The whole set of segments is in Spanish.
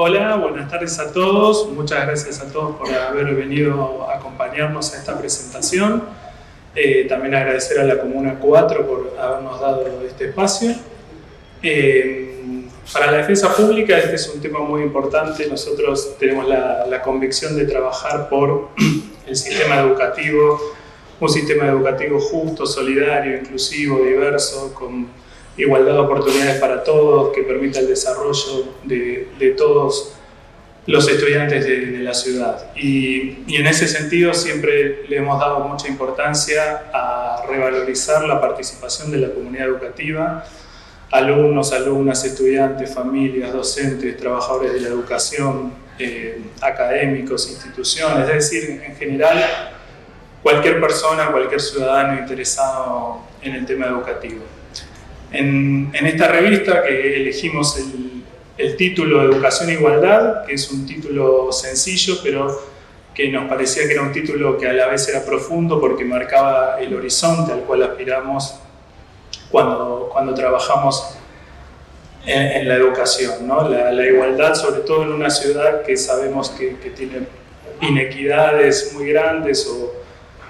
Hola, buenas tardes a todos. Muchas gracias a todos por haber venido a acompañarnos a esta presentación. También agradecer a la Comuna 4 por habernos dado este espacio. Para la defensa pública este es un tema muy importante. Nosotros tenemos la convicción de trabajar por el sistema educativo, un sistema educativo justo, solidario, inclusivo, diverso, con igualdad de oportunidades para todos, que permita el desarrollo de todos los estudiantes de la ciudad. Y en ese sentido siempre le hemos dado mucha importancia a revalorizar la participación de la comunidad educativa, alumnos, alumnas, estudiantes, familias, docentes, trabajadores de la educación, académicos, instituciones, es decir, en general, cualquier persona, cualquier ciudadano interesado en el tema educativo. En esta revista que elegimos el título Educación e Igualdad, que es un título sencillo, pero que nos parecía que era un título que a la vez era profundo porque marcaba el horizonte al cual aspiramos cuando trabajamos en la educación, ¿no? La igualdad, sobre todo en una ciudad que sabemos que tiene inequidades muy grandes o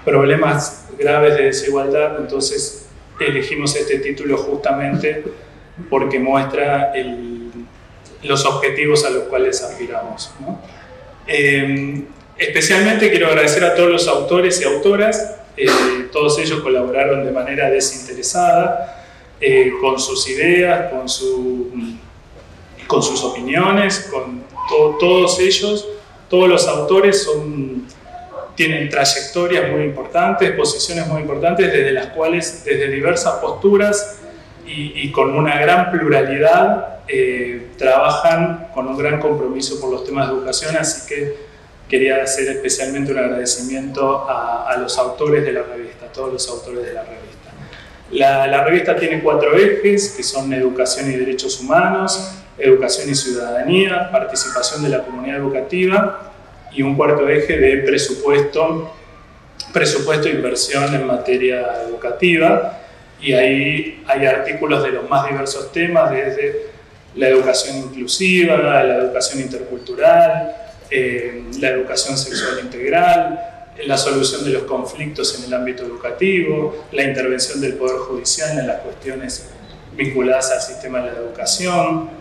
problemas graves de desigualdad. Entonces elegimos este título justamente porque muestra los objetivos a los cuales aspiramos, ¿no? Especialmente quiero agradecer a todos los autores y autoras. Todos ellos colaboraron de manera desinteresada, con sus ideas, con sus opiniones, con todos ellos. Todos los autores tienen trayectorias muy importantes, posiciones muy importantes, desde las cuales, desde diversas posturas y con una gran pluralidad, trabajan con un gran compromiso por los temas de educación, así que quería hacer especialmente un agradecimiento a los autores de la revista, a todos los autores de la revista. La revista tiene 4 ejes, que son educación y derechos humanos, educación y ciudadanía, participación de la comunidad educativa, y un 4.º eje de presupuesto e inversión en materia educativa. Y ahí hay artículos de los más diversos temas, desde la educación inclusiva, la educación intercultural, la educación sexual integral, la solución de los conflictos en el ámbito educativo, la intervención del Poder Judicial en las cuestiones vinculadas al sistema de la educación,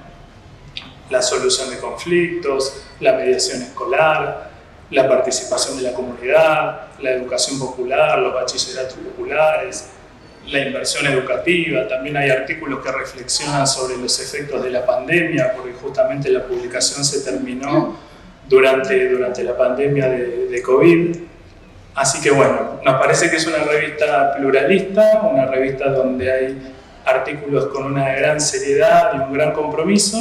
la solución de conflictos, la mediación escolar, la participación de la comunidad, la educación popular, los bachilleratos populares, la inversión educativa. También hay artículos que reflexionan sobre los efectos de la pandemia, porque justamente la publicación se terminó durante la pandemia de COVID. Así que bueno, nos parece que es una revista pluralista, una revista donde hay artículos con una gran seriedad y un gran compromiso,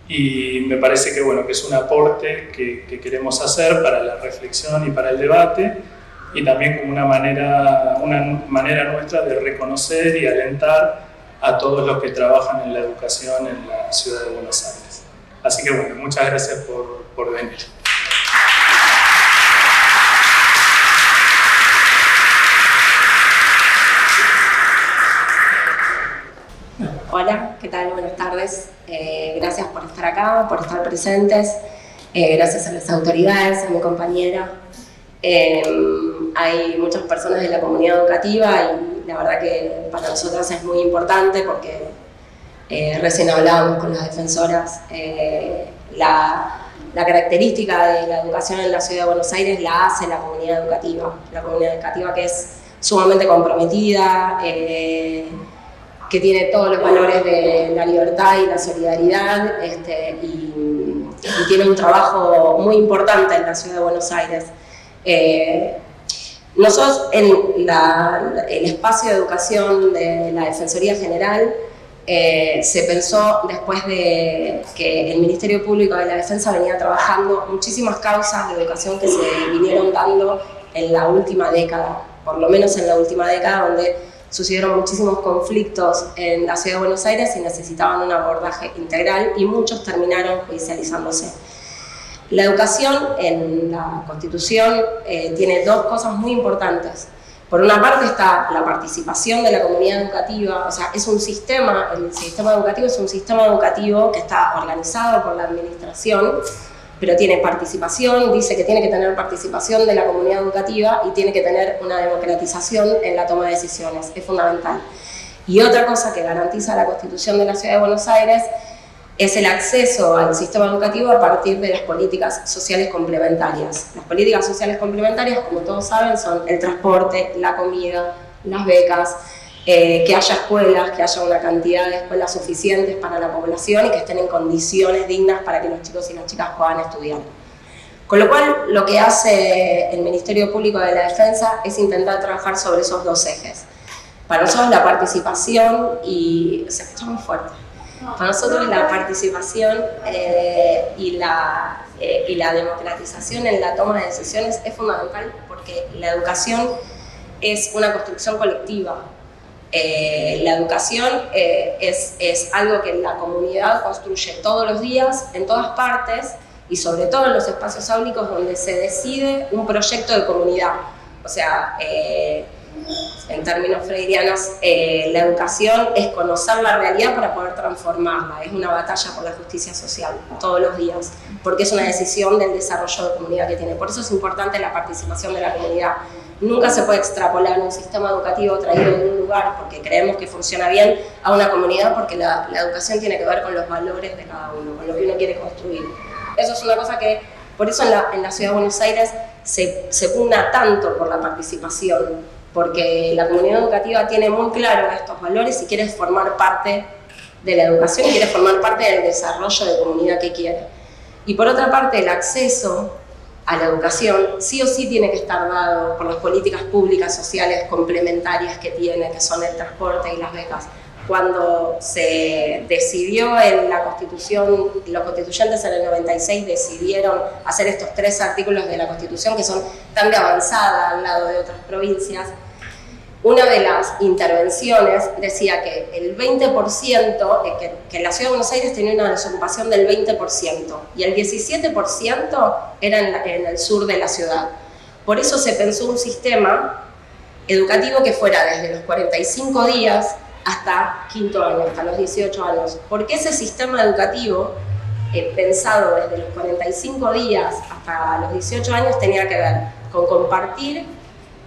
y me parece que, bueno, que es un aporte que queremos hacer para la reflexión y para el debate, y también como una manera nuestra de reconocer y alentar a todos los que trabajan en la educación en la ciudad de Buenos Aires. Así que bueno, muchas gracias por venir. Hola, ¿qué tal? Buenas tardes. Gracias por estar acá, por estar presentes. Gracias a las autoridades, a mi compañera. Hay muchas personas de la comunidad educativa y la verdad que para nosotras es muy importante porque recién hablábamos con las defensoras. La característica de la educación en la ciudad de Buenos Aires la hace la comunidad educativa que es sumamente comprometida, que tiene todos los valores de la libertad y la solidaridad, y tiene un trabajo muy importante en la ciudad de Buenos Aires. Nosotros en el espacio de educación de la Defensoría General se pensó después de que el Ministerio Público de la Defensa venía trabajando muchísimas causas de educación que se vinieron dando en la última década, por lo menos en la última década, donde sucedieron muchísimos conflictos en la ciudad de Buenos Aires y necesitaban un abordaje integral, y muchos terminaron judicializándose. La educación en la Constitución tiene 2 cosas muy importantes. Por una parte está la participación de la comunidad educativa, o sea, es un sistema, el sistema educativo es un sistema educativo que está organizado por la administración, pero tiene participación, dice que tiene que tener participación de la comunidad educativa y tiene que tener una democratización en la toma de decisiones, es fundamental. Y otra cosa que garantiza la Constitución de la Ciudad de Buenos Aires es el acceso al sistema educativo a partir de las políticas sociales complementarias. Las políticas sociales complementarias, como todos saben, son el transporte, la comida, las becas, que haya escuelas, que haya una cantidad de escuelas suficientes para la población y que estén en condiciones dignas para que los chicos y las chicas puedan estudiar. Con lo cual, lo que hace el Ministerio Público de la Defensa es intentar trabajar sobre esos dos ejes. Para nosotros la participación y... se escucha muy fuerte. Para nosotros la participación y la democratización en la toma de decisiones es fundamental porque la educación es una construcción colectiva. La educación es algo que la comunidad construye todos los días, en todas partes y sobre todo en los espacios áulicos donde se decide un proyecto de comunidad. O sea, en términos freirianos, la educación es conocer la realidad para poder transformarla. Es una batalla por la justicia social todos los días, porque es una decisión del desarrollo de comunidad que tiene. Por eso es importante la participación de la comunidad. Nunca se puede extrapolar un sistema educativo traído de un lugar porque creemos que funciona bien a una comunidad, porque la educación tiene que ver con los valores de cada uno, con lo que uno quiere construir. Eso es una cosa que, por eso en la Ciudad de Buenos Aires se pugna tanto por la participación, porque la comunidad educativa tiene muy claro estos valores y quiere formar parte de la educación y quiere formar parte del desarrollo de comunidad que quiere. Y por otra parte, el acceso a la educación sí o sí tiene que estar dado por las políticas públicas sociales complementarias que tiene, que son el transporte y las becas. Cuando se decidió en la Constitución, los constituyentes en el 96 decidieron hacer estos 3 artículos de la Constitución que son tan de avanzada al lado de otras provincias. Una de las intervenciones decía que el 20%, que la Ciudad de Buenos Aires tenía una desocupación del 20% y el 17% era en el sur de la ciudad. Por eso se pensó un sistema educativo que fuera desde los 45 días hasta quinto año, hasta los 18 años. Porque ese sistema educativo, pensado desde los 45 días hasta los 18 años, tenía que ver con compartir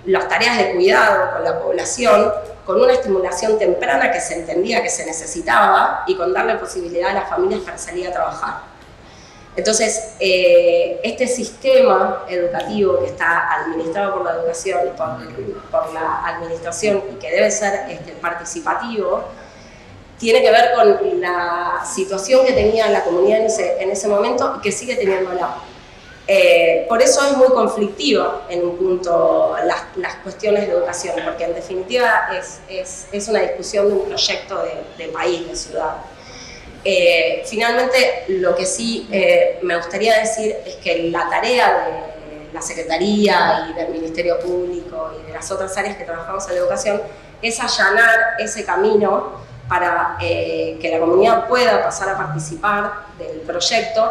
las tareas de cuidado con la población, con una estimulación temprana que se entendía que se necesitaba y con darle posibilidad a las familias para salir a trabajar. Entonces, este sistema educativo que está administrado por la educación y por la administración y que debe ser participativo, tiene que ver con la situación que tenía la comunidad en ese momento y que sigue teniéndola. Por eso es muy conflictiva en un punto las cuestiones de educación, porque en definitiva es una discusión de un proyecto de país, de ciudad. Finalmente, lo que sí me gustaría decir es que la tarea de la Secretaría y del Ministerio Público y de las otras áreas que trabajamos en la educación es allanar ese camino para que la comunidad pueda pasar a participar del proyecto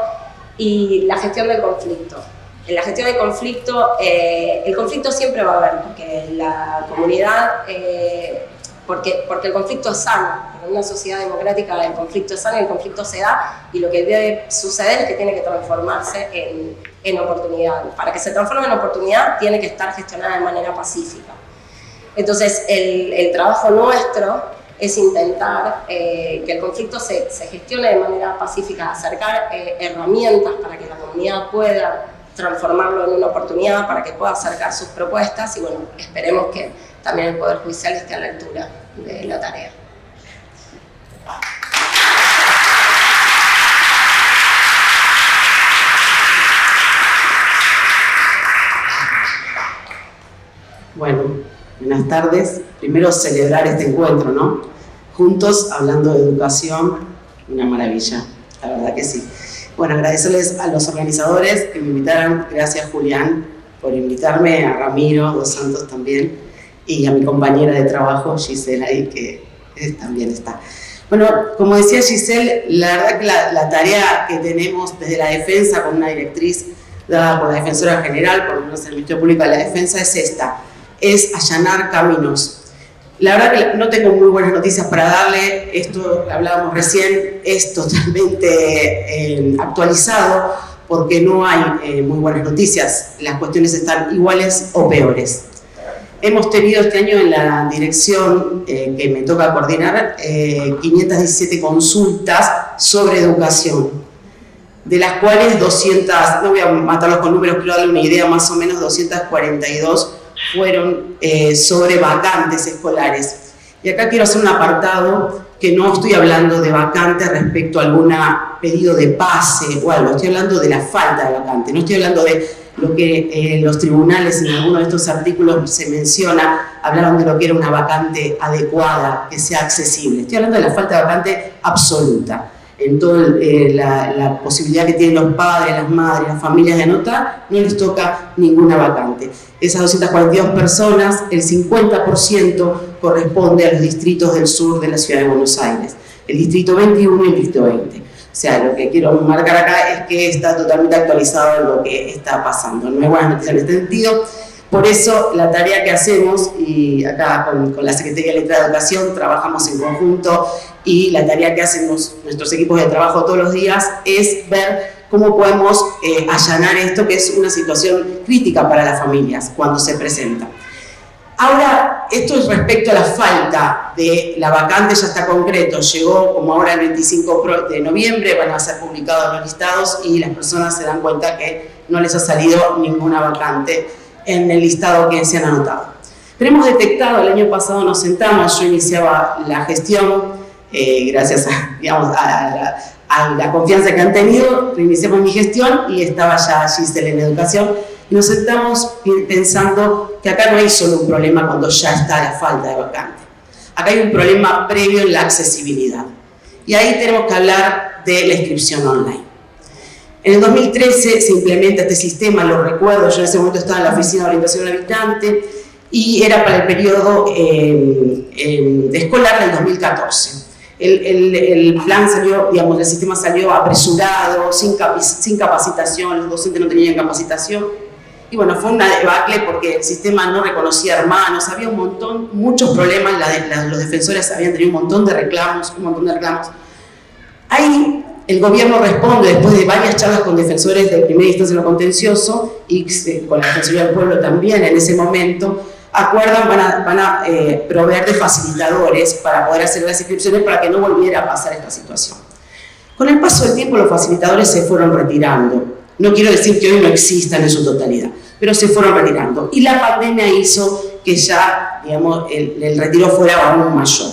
y la gestión del conflicto. En la gestión del conflicto, el conflicto siempre va a haber, porque la comunidad, porque el conflicto es sano. En una sociedad democrática el conflicto es sano y el conflicto se da, y lo que debe suceder es que tiene que transformarse en oportunidad. Para que se transforme en oportunidad tiene que estar gestionada de manera pacífica. Entonces el trabajo nuestro es intentar que el conflicto se gestione de manera pacífica, acercar herramientas para que la comunidad pueda transformarlo en una oportunidad, para que pueda acercar sus propuestas y bueno, esperemos que también el Poder Judicial esté a la altura de la tarea. Bueno, buenas tardes. Primero celebrar este encuentro, ¿no? Juntos, hablando de educación, una maravilla, la verdad que sí. Bueno, agradecerles a los organizadores que me invitaron, gracias Julián por invitarme, a Ramiro Dos Santos también, y a mi compañera de trabajo, Gisela, ahí que también está. Bueno, como decía Giselle, la verdad que la tarea que tenemos desde la defensa, con una directriz dada por la Defensora General, por lo menos el Ministerio Público de la Defensa, es esta: es allanar caminos. La verdad que no tengo muy buenas noticias para darle, esto hablábamos recién, es totalmente actualizado porque no hay muy buenas noticias, las cuestiones están iguales o peores. Hemos tenido este año en la dirección que me toca coordinar 517 consultas sobre educación, de las cuales 200, no voy a matarlos con números, quiero darle una idea, más o menos 242 fueron sobre vacantes escolares. Y acá quiero hacer un apartado que no estoy hablando de vacantes respecto a algún pedido de pase o algo, estoy hablando de la falta de vacante, no estoy hablando de lo que los tribunales en alguno de estos artículos se menciona, hablaron de lo que era una vacante adecuada, que sea accesible. Estoy hablando de la falta de vacante absoluta. En toda la posibilidad que tienen los padres, las madres, las familias de anotar, no les toca ninguna vacante. Esas 242 personas, el 50% corresponde a los distritos del sur de la ciudad de Buenos Aires, el distrito 21 y el distrito 20. O sea, lo que quiero marcar acá es que está totalmente actualizado lo que está pasando. No hay buenas noticias en este sentido. Por eso, la tarea que hacemos, y acá con la Secretaría de Letra de Educación trabajamos en conjunto, y la tarea que hacen nuestros equipos de trabajo todos los días es ver cómo podemos allanar esto, que es una situación crítica para las familias cuando se presenta. Ahora, esto es respecto a la falta de la vacante, ya está concreto, llegó como ahora el 25 de noviembre, van a ser publicados los listados y las personas se dan cuenta que no les ha salido ninguna vacante en el listado que se han anotado. Pero hemos detectado, el año pasado nos sentamos, yo iniciaba la gestión, gracias a la confianza que han tenido, iniciamos mi gestión y estaba ya Giselle en educación, y nos sentamos pensando que acá no hay solo un problema cuando ya está la falta de vacante, acá hay un problema previo en la accesibilidad, y ahí tenemos que hablar de la inscripción online. En el 2013 se implementa este sistema, lo recuerdo, yo en ese momento estaba en la Oficina de Orientación al Habitante y era para el periodo escolar del 2014. El plan salió, digamos, el sistema salió apresurado, sin capacitación, los docentes no tenían capacitación. Y bueno, fue una debacle porque el sistema no reconocía hermanos, había muchos problemas, los defensores habían tenido un montón de reclamos. Ahí el gobierno responde, después de varias charlas con defensores de primera instancia en lo contencioso y con la Defensoría del Pueblo también en ese momento, acuerdan, van a proveer de facilitadores para poder hacer las inscripciones para que no volviera a pasar esta situación. Con el paso del tiempo los facilitadores se fueron retirando. No quiero decir que hoy no existan en su totalidad, pero se fueron retirando. Y la pandemia hizo que ya, digamos, el retiro fuera aún mayor.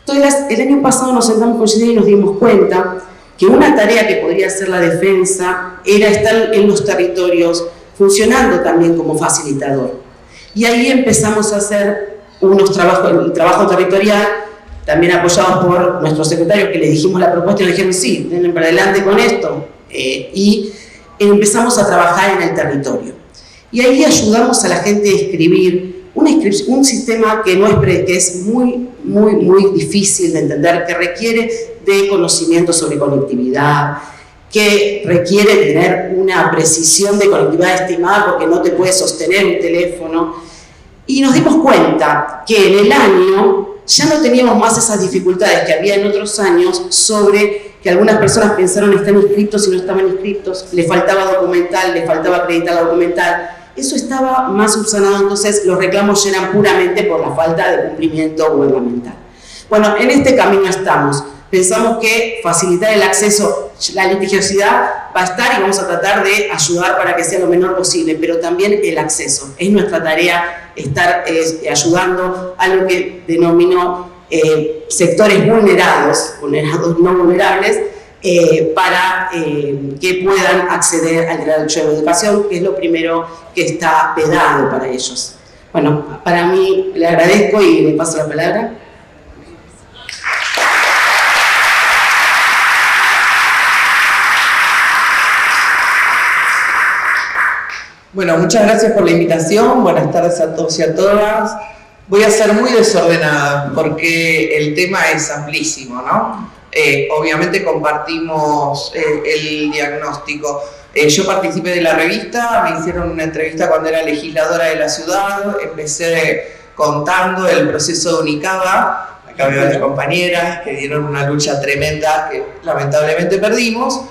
Entonces, el año pasado nos sentamos con Giselle y nos dimos cuenta que una tarea que podría hacer la defensa era estar en los territorios funcionando también como facilitador. Y ahí empezamos a hacer el trabajo territorial, también apoyados por nuestros secretarios que le dijimos la propuesta y le dijeron sí, denle para adelante con esto. Y empezamos a trabajar en el territorio. Y ahí ayudamos a la gente a escribir un sistema que es muy difícil de entender, que requiere de conocimiento sobre conectividad, que requiere tener una precisión de conectividad estimada porque no te puedes sostener un teléfono. Y nos dimos cuenta que en el año ya no teníamos más esas dificultades que había en otros años sobre que algunas personas pensaron que están inscritos y no estaban inscritos, le faltaba documental, le faltaba acreditar la documental. Eso estaba más subsanado, entonces los reclamos eran puramente por la falta de cumplimiento gubernamental. Bueno, en este camino estamos. Pensamos que facilitar el acceso, la litigiosidad va a estar y vamos a tratar de ayudar para que sea lo menor posible, pero también el acceso. Es nuestra tarea estar ayudando a lo que denomino sectores vulnerados no vulnerables, para que puedan acceder al derecho a la educación, que es lo primero que está vedado para ellos. Bueno, para mí le agradezco y le paso la palabra. Bueno, muchas gracias por la invitación, buenas tardes a todos y a todas. Voy a ser muy desordenada porque el tema es amplísimo, ¿no? Obviamente compartimos el diagnóstico. Yo participé de la revista, me hicieron una entrevista cuando era legisladora de la ciudad, empecé contando el proceso de Unicaba, acá veo a las compañeras que dieron una lucha tremenda que lamentablemente perdimos,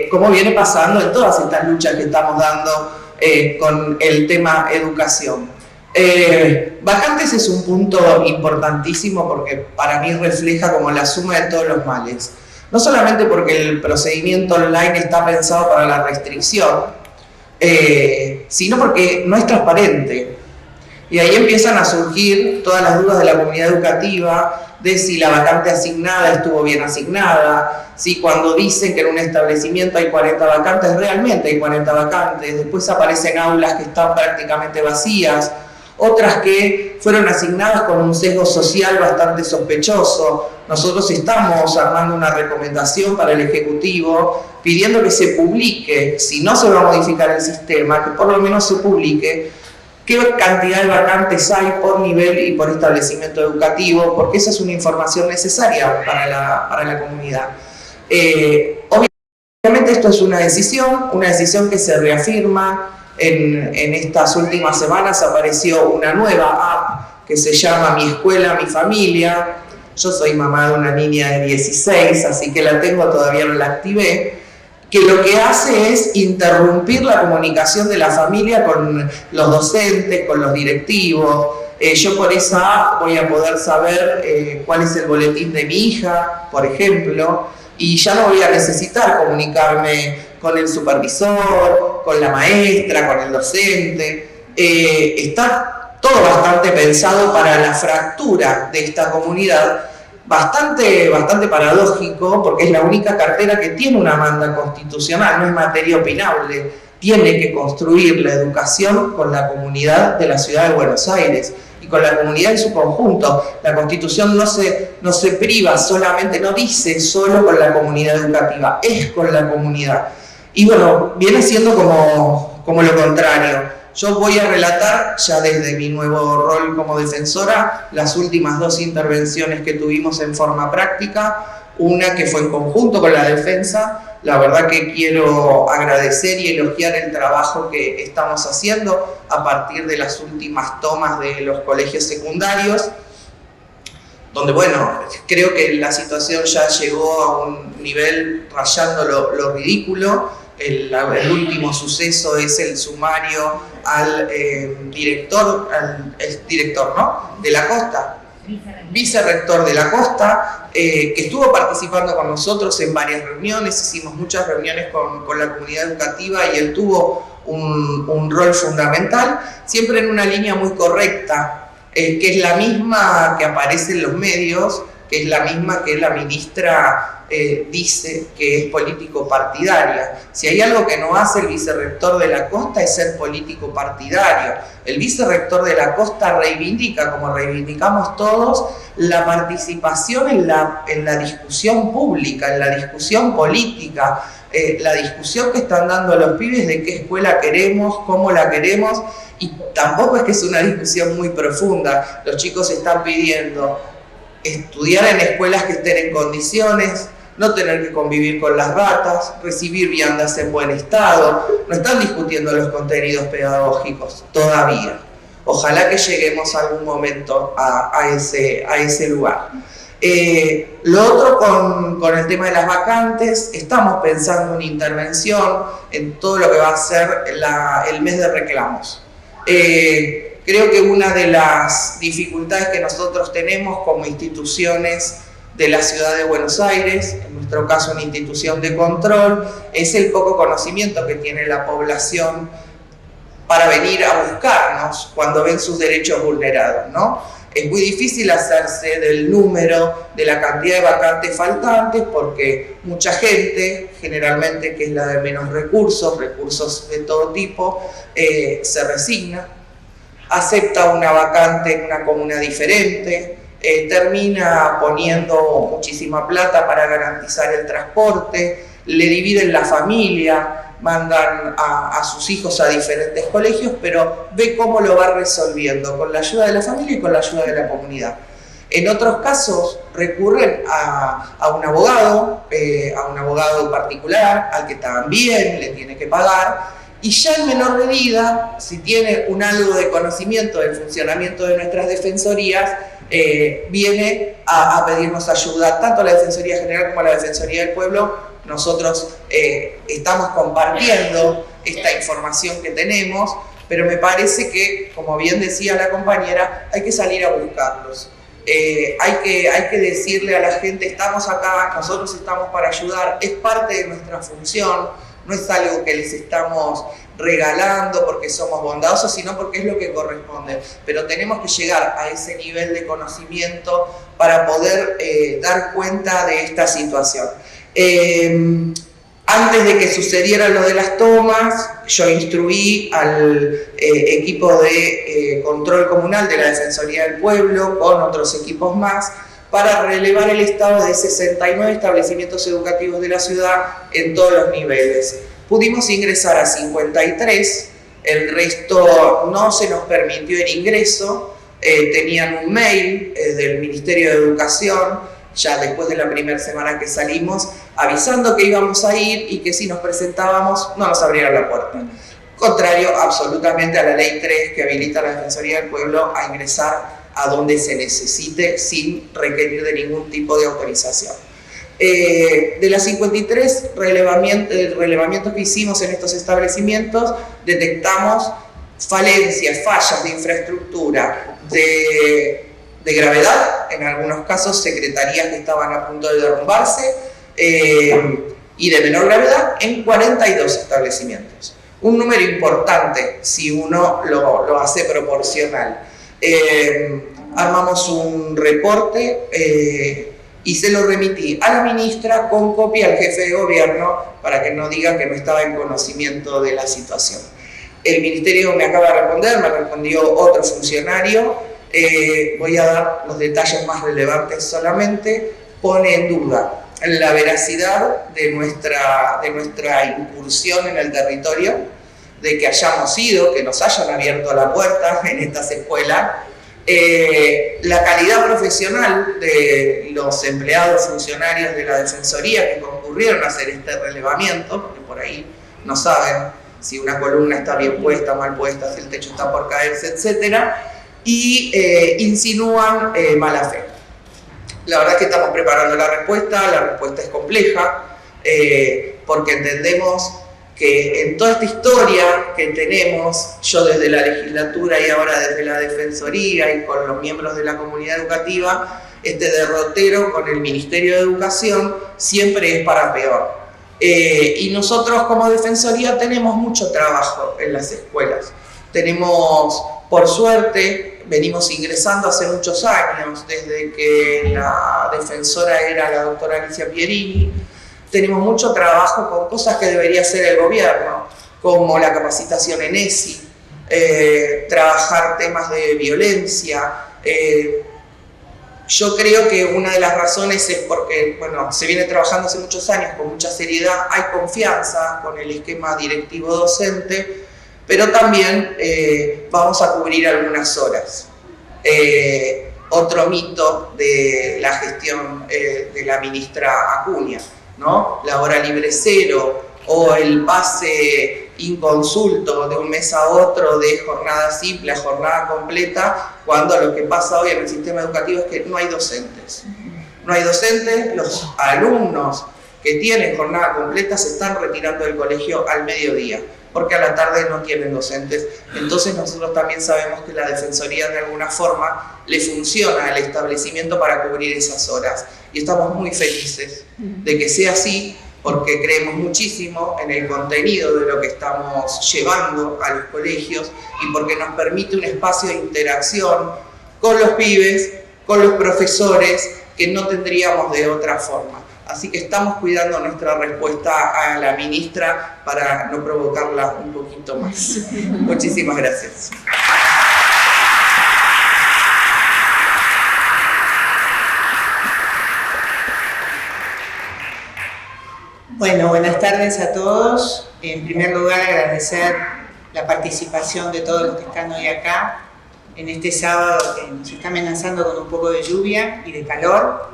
cómo viene pasando en todas estas luchas que estamos dando con el tema educación. Vacantes es un punto importantísimo porque para mí refleja como la suma de todos los males. No solamente porque el procedimiento online está pensado para la restricción, sino porque no es transparente. Y ahí empiezan a surgir todas las dudas de la comunidad educativa, de si la vacante asignada estuvo bien asignada, si cuando dicen que en un establecimiento hay 40 vacantes, realmente hay 40 vacantes, después aparecen aulas que están prácticamente vacías, otras que fueron asignadas con un sesgo social bastante sospechoso. Nosotros estamos armando una recomendación para el Ejecutivo pidiendo que se publique, si no se va a modificar el sistema, que por lo menos se publique qué cantidad de vacantes hay por nivel y por establecimiento educativo, porque esa es una información necesaria para la comunidad. Obviamente esto es una decisión que se reafirma. En estas últimas semanas apareció una nueva app que se llama Mi Escuela, Mi Familia. Yo soy mamá de una niña de 16, así que la tengo, todavía no la activé, que lo que hace es interrumpir la comunicación de la familia con los docentes, con los directivos. Yo por esa app voy a poder saber cuál es el boletín de mi hija, por ejemplo, y ya no voy a necesitar comunicarme con el supervisor, con la maestra, con el docente. Está todo bastante pensado para la fractura de esta comunidad, bastante paradójico, porque es la única cartera que tiene una manda constitucional, no es materia opinable, tiene que construir la educación con la comunidad de la ciudad de Buenos Aires y con la comunidad en su conjunto. La Constitución no se priva solamente, no dice solo con la comunidad educativa, es con la comunidad. Y bueno, viene siendo como lo contrario. Yo voy a relatar, ya desde mi nuevo rol como defensora, las últimas 2 intervenciones que tuvimos en forma práctica, una que fue en conjunto con la defensa. La verdad que quiero agradecer y elogiar el trabajo que estamos haciendo a partir de las últimas tomas de los colegios secundarios, donde, bueno, creo que la situación ya llegó a un nivel rayando lo ridículo. El último suceso es el sumario al director, ¿no?, de la Costa, vicerrector de la Costa, que estuvo participando con nosotros en varias reuniones. Hicimos muchas reuniones con la comunidad educativa y él tuvo un rol fundamental, siempre en una línea muy correcta, que es la misma que aparece en los medios, que es la misma que la ministra dice que es político partidaria. Si hay algo que no hace el vicerrector de la Costa es ser político partidario. El vicerrector de la Costa reivindica, como reivindicamos todos, la participación en la discusión pública, en la discusión política, la discusión que están dando los pibes de qué escuela queremos, cómo la queremos, y tampoco es que es una discusión muy profunda. Los chicos están pidiendo estudiar en escuelas que estén en condiciones, no tener que convivir con las ratas, recibir viandas en buen estado. No están discutiendo los contenidos pedagógicos todavía. Ojalá que lleguemos algún momento a ese lugar. Lo otro con el tema de las vacantes, estamos pensando en intervención en todo lo que va a ser el mes de reclamos. Creo que una de las dificultades que nosotros tenemos como instituciones de la ciudad de Buenos Aires, en nuestro caso una institución de control, es el poco conocimiento que tiene la población para venir a buscarnos cuando ven sus derechos vulnerados, ¿no? Es muy difícil hacerse del número, de la cantidad de vacantes faltantes, porque mucha gente, generalmente que es la de menos recursos de todo tipo, se resigna, acepta una vacante en una comuna diferente, termina poniendo muchísima plata para garantizar el transporte, le dividen la familia, mandan a sus hijos a diferentes colegios, pero ve cómo lo va resolviendo con la ayuda de la familia y con la ayuda de la comunidad. En otros casos recurren a un abogado particular, al que también le tiene que pagar, y ya en menor medida, si tiene un algo de conocimiento del funcionamiento de nuestras defensorías, viene a pedirnos ayuda, tanto la Defensoría General como la Defensoría del Pueblo. Nosotros estamos compartiendo esta información que tenemos, pero me parece que, como bien decía la compañera, hay que salir a buscarlos. Hay que decirle a la gente, estamos acá, nosotros estamos para ayudar, es parte de nuestra función, no es algo que les estamos regalando porque somos bondadosos, sino porque es lo que corresponde. Pero tenemos que llegar a ese nivel de conocimiento para poder dar cuenta de esta situación. Antes de que sucediera lo de las tomas, yo instruí al equipo de control comunal de la Defensoría del Pueblo, con otros equipos más, para relevar el estado de 69 establecimientos educativos de la ciudad en todos los niveles. Pudimos ingresar a 53, el resto no se nos permitió el ingreso, tenían un mail del Ministerio de Educación, ya después de la primera semana que salimos, avisando que íbamos a ir y que si nos presentábamos no nos abrieran la puerta. Contrario absolutamente a la Ley 3 que habilita a la Defensoría del Pueblo a ingresar a donde se necesite sin requerir de ningún tipo de autorización. De las 53 relevamientos que hicimos en estos establecimientos, detectamos falencias, fallas de infraestructura, de gravedad, en algunos casos secretarías que estaban a punto de derrumbarse, y de menor gravedad en 42 establecimientos. Un número importante si uno lo hace proporcional. Armamos un reporte y se lo remití a la ministra con copia al jefe de gobierno para que no diga que no estaba en conocimiento de la situación. El ministerio me acaba de responder, me respondió otro funcionario. Voy a dar los detalles más relevantes solamente. Pone en duda la veracidad de nuestra incursión en el territorio, de que hayamos ido, que nos hayan abierto la puerta en estas escuelas, la calidad profesional de los empleados funcionarios de la Defensoría que concurrieron a hacer este relevamiento, porque por ahí no saben si una columna está bien puesta, mal puesta, si el techo está por caerse, etc. Y insinúan mala fe. La verdad es que estamos preparando la respuesta es compleja, porque entendemos que en toda esta historia que tenemos, yo desde la legislatura y ahora desde la Defensoría y con los miembros de la comunidad educativa, este derrotero con el Ministerio de Educación siempre es para peor. Y nosotros como Defensoría tenemos mucho trabajo en las escuelas. Tenemos, por suerte, venimos ingresando hace muchos años, desde que la defensora era la doctora Alicia Pierini. Tenemos mucho trabajo con cosas que debería hacer el gobierno, como la capacitación en ESI, trabajar temas de violencia. Yo creo que una de las razones es porque, bueno, se viene trabajando hace muchos años con mucha seriedad, hay confianza con el esquema directivo docente, pero también vamos a cubrir algunas horas. Otro mito de la gestión de la ministra Acuña, ¿no? La hora libre cero o el pase inconsulto de un mes a otro de jornada simple a jornada completa, cuando lo que pasa hoy en el sistema educativo es que no hay docentes. No hay docentes, los alumnos que tienen jornada completa se están retirando del colegio al mediodía, porque a la tarde no tienen docentes. Entonces nosotros también sabemos que la Defensoría de alguna forma le funciona al establecimiento para cubrir esas horas. Y estamos muy felices de que sea así, porque creemos muchísimo en el contenido de lo que estamos llevando a los colegios y porque nos permite un espacio de interacción con los pibes, con los profesores, que no tendríamos de otra forma. Así que estamos cuidando nuestra respuesta a la ministra para no provocarla un poquito más. Muchísimas gracias. Bueno, buenas tardes a todos. En primer lugar, agradecer la participación de todos los que están hoy acá. en este sábado que nos está amenazando con un poco de lluvia y de calor,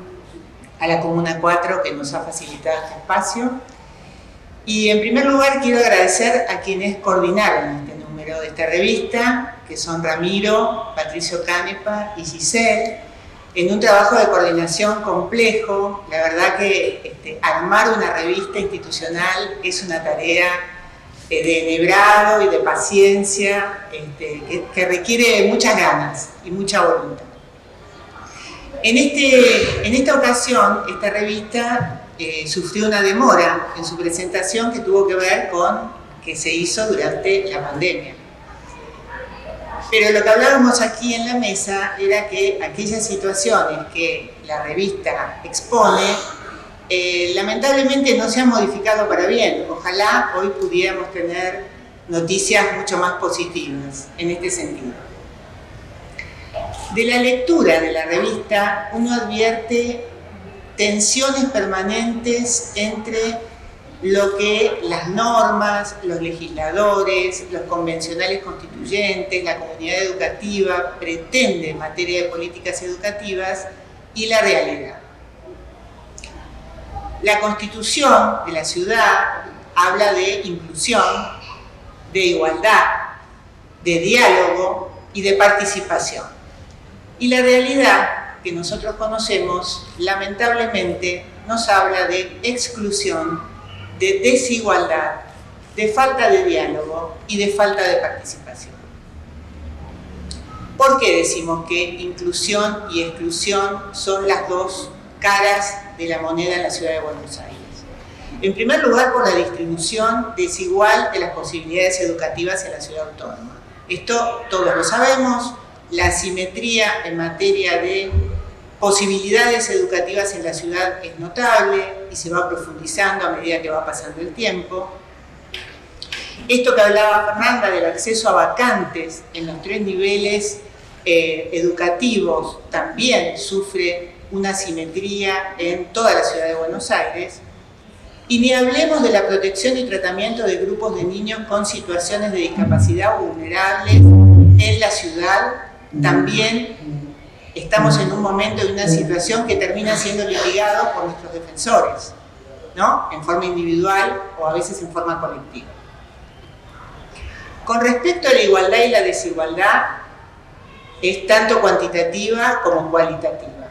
a la Comuna 4 que nos ha facilitado este espacio. Y en primer lugar quiero agradecer a quienes coordinaron este número de esta revista, que son Ramiro, Patricio Canepa y Giselle, en un trabajo de coordinación complejo. La verdad que armar una revista institucional es una tarea de enhebrado y de paciencia, que requiere muchas ganas y mucha voluntad. En esta ocasión, esta revista sufrió una demora en su presentación que tuvo que ver con que se hizo durante la pandemia. Pero lo que hablábamos aquí en la mesa era que aquellas situaciones que la revista expone, lamentablemente no se han modificado para bien. Ojalá hoy pudiéramos tener noticias mucho más positivas en este sentido. De la lectura de la revista, uno advierte tensiones permanentes entre lo que las normas, los legisladores, los convencionales constituyentes, la comunidad educativa pretende en materia de políticas educativas y la realidad. La Constitución de la ciudad habla de inclusión, de igualdad, de diálogo y de participación. Y la realidad que nosotros conocemos, lamentablemente, nos habla de exclusión, de desigualdad, de falta de diálogo y de falta de participación. ¿Por qué decimos que inclusión y exclusión son las dos caras de la moneda en la ciudad de Buenos Aires? En primer lugar, por la distribución desigual de las posibilidades educativas en la ciudad autónoma. Esto todos lo sabemos. La asimetría en materia de posibilidades educativas en la ciudad es notable y se va profundizando a medida que va pasando el tiempo. Esto que hablaba Fernanda del acceso a vacantes en los 3 niveles educativos también sufre una asimetría en toda la ciudad de Buenos Aires. Y ni hablemos de la protección y tratamiento de grupos de niños con situaciones de discapacidad vulnerables en la ciudad. También estamos en un momento de una situación que termina siendo litigado por nuestros defensores, ¿no? En forma individual o a veces en forma colectiva. Con respecto a la igualdad y la desigualdad, es tanto cuantitativa como cualitativa.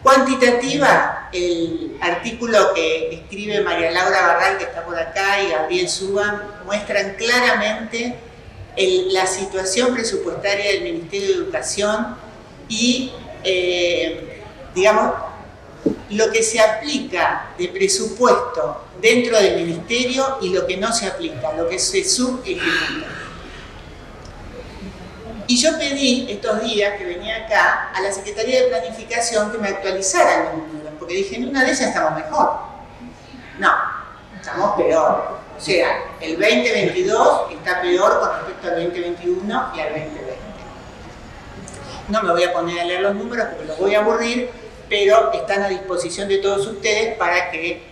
Cuantitativa, el artículo que escribe María Laura Barral, que está por acá, y Gabriel Suban, muestran claramente la situación presupuestaria del Ministerio de Educación y, digamos, lo que se aplica de presupuesto dentro del Ministerio y lo que no se aplica, lo que se subejecuta. Y yo pedí estos días que venía acá a la Secretaría de Planificación que me actualizaran los números, porque dije, en una de ellas estamos mejor. No, estamos peor. O sea, el 2022 está peor con respecto al 2021 y al 2020. No me voy a poner a leer los números porque los voy a aburrir, pero están a disposición de todos ustedes para que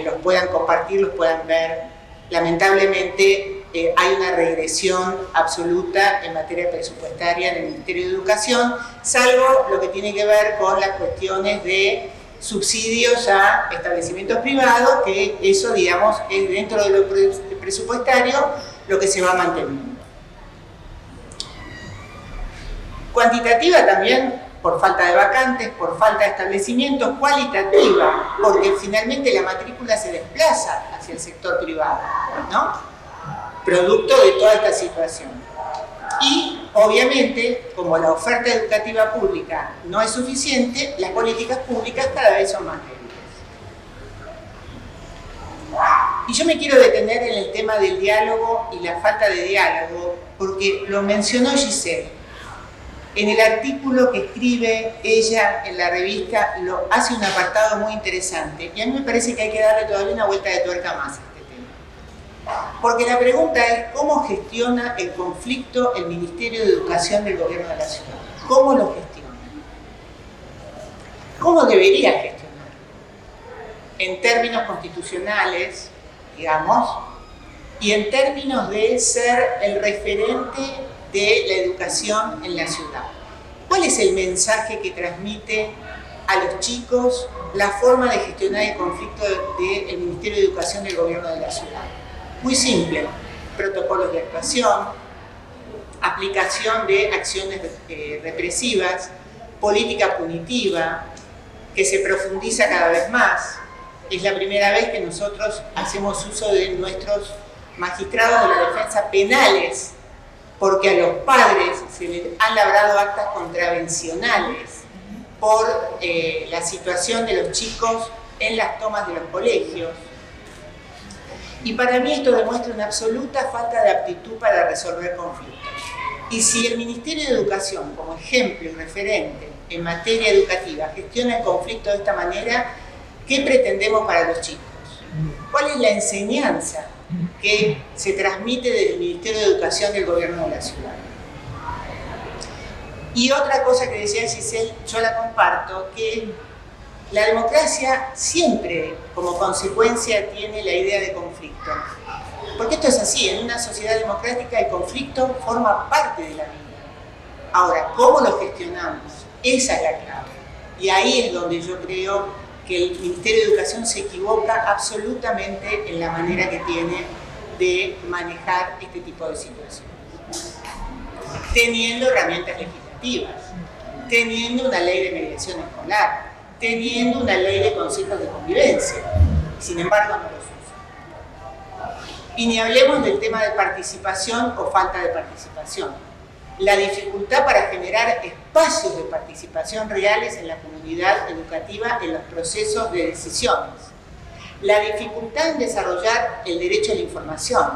los puedan compartir, los puedan ver. Lamentablemente hay una regresión absoluta en materia presupuestaria en el Ministerio de Educación, salvo lo que tiene que ver con las cuestiones de subsidios a establecimientos privados, que eso, digamos, es dentro de lo presupuestario lo que se va manteniendo. Cuantitativa también por falta de vacantes, por falta de establecimientos. Cualitativa, porque finalmente la matrícula se desplaza hacia el sector privado, ¿no? Producto de toda esta situación. Y, obviamente, como la oferta educativa pública no es suficiente, las políticas públicas cada vez son más débiles. Y yo me quiero detener en el tema del diálogo y la falta de diálogo, porque lo mencionó Giselle. En el artículo que escribe ella en la revista, hace un apartado muy interesante, y a mí me parece que hay que darle todavía una vuelta de tuerca más a este tema. Porque la pregunta es, ¿cómo gestiona el conflicto el Ministerio de Educación del Gobierno de la Ciudad? ¿Cómo lo gestiona? ¿Cómo debería gestionar? En términos constitucionales, digamos, y en términos de ser el referente de la educación en la ciudad. ¿Cuál es el mensaje que transmite a los chicos la forma de gestionar el conflicto del Ministerio de Educación del Gobierno de la ciudad? Muy simple: protocolos de actuación, aplicación de acciones represivas, política punitiva, que se profundiza cada vez más. Es la primera vez que nosotros hacemos uso de nuestros magistrados de la defensa penales, porque a los padres se les han labrado actas contravencionales por la situación de los chicos en las tomas de los colegios. Y para mí esto demuestra una absoluta falta de aptitud para resolver conflictos. Y si el Ministerio de Educación, como ejemplo y referente en materia educativa, gestiona el conflicto de esta manera, ¿qué pretendemos para los chicos? ¿Cuál es la enseñanza que se transmite del Ministerio de Educación del Gobierno de la ciudad? Y otra cosa que decía Giselle, yo la comparto, que la democracia siempre como consecuencia tiene la idea de conflicto. Porque esto es así, en una sociedad democrática el conflicto forma parte de la vida. Ahora, ¿cómo lo gestionamos? Esa es la clave. Y ahí es donde yo creo que el Ministerio de Educación se equivoca absolutamente en la manera que tiene de manejar este tipo de situaciones. Teniendo herramientas legislativas, teniendo una ley de mediación escolar, teniendo una ley de consejos de convivencia. Sin embargo, no los usa. Y ni hablemos del tema de participación o falta de participación. La dificultad para generar espacios de participación reales en la comunidad educativa en los procesos de decisiones. La dificultad en desarrollar el derecho a la información.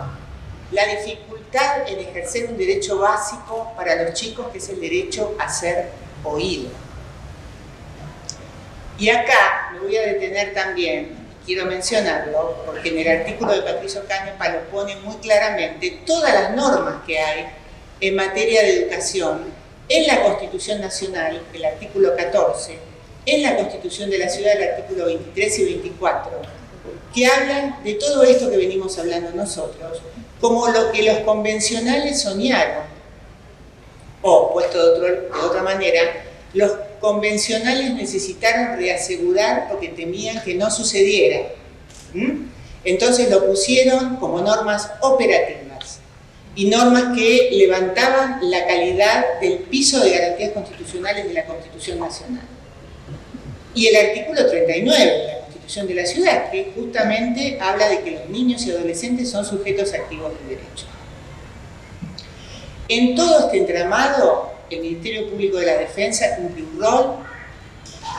La dificultad en ejercer un derecho básico para los chicos, que es el derecho a ser oído. Y acá me voy a detener también, quiero mencionarlo, porque en el artículo de Patricio Canepa lo pone muy claramente, todas las normas que hay en materia de educación en la Constitución Nacional, el artículo 14, en la Constitución de la Ciudad, el artículo 23 y 24, que hablan de todo esto que venimos hablando nosotros, como lo que los convencionales soñaron, o puesto de otra manera, los convencionales necesitaron reasegurar lo que temían que no sucediera. Entonces lo pusieron como normas operativas y normas que levantaban la calidad del piso de garantías constitucionales de la Constitución Nacional. Y el artículo 39 de la Constitución de la Ciudad, que justamente habla de que los niños y adolescentes son sujetos activos de derecho. En todo este entramado, el Ministerio Público de la Defensa cumple un rol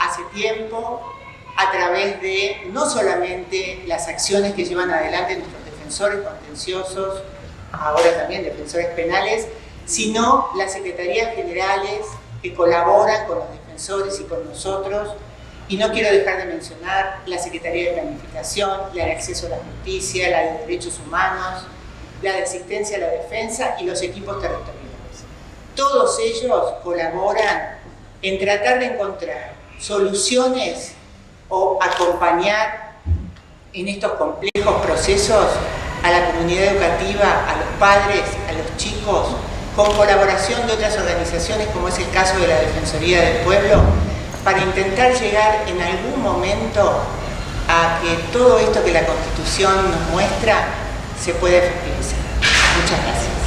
hace tiempo a través de no solamente las acciones que llevan adelante nuestros defensores contenciosos, ahora también defensores penales, sino las secretarías generales que colaboran con los defensores y con nosotros. Y no quiero dejar de mencionar la Secretaría de Planificación, la de Acceso a la Justicia, la de Derechos Humanos, la de Asistencia a la Defensa y los equipos territoriales. Todos ellos colaboran en tratar de encontrar soluciones o acompañar en estos complejos procesos a la comunidad educativa, a los padres, a los chicos, con colaboración de otras organizaciones como es el caso de la Defensoría del Pueblo, para intentar llegar en algún momento a que todo esto que la Constitución nos muestra se pueda efectivizar. Muchas gracias.